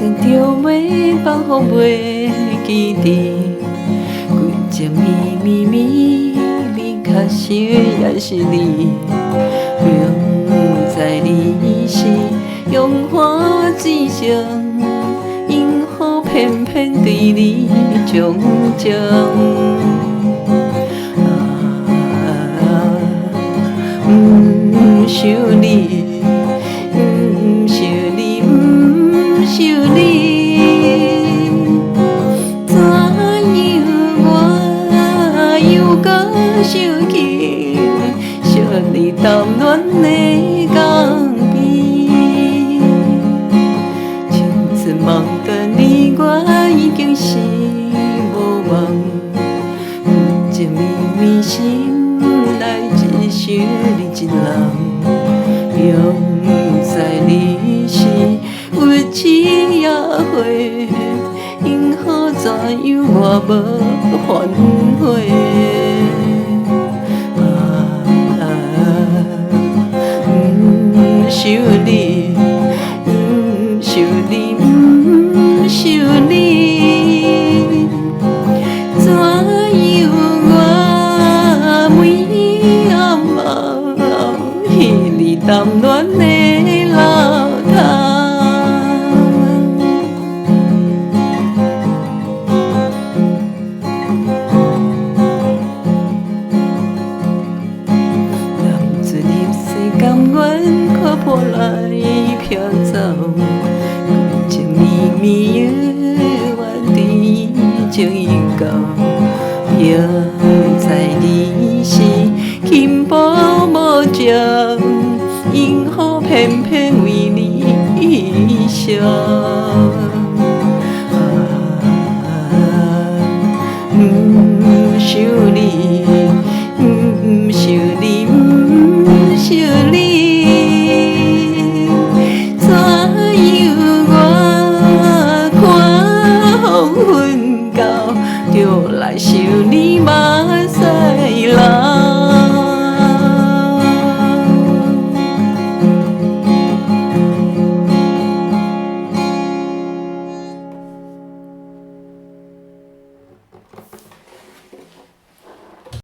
想着要放风袂记得，规只咪，你较想也是你，永在你是用花枝上，因何偏对你钟情？不想你，不想你，不想你，怎样我又搁想起惜你谈恋的港边？青春梦断你，我已经是无望，一咪心内只想你一人。永在你是有枝也花，因何怎样我无反悔？不想你，不想你，不想你，怎样我每暗彼你谈恋的老头？男子入世甘愿看破来飘走，规情咪冤怨已情已够，永在你是轻薄无情。因何偏为你伤？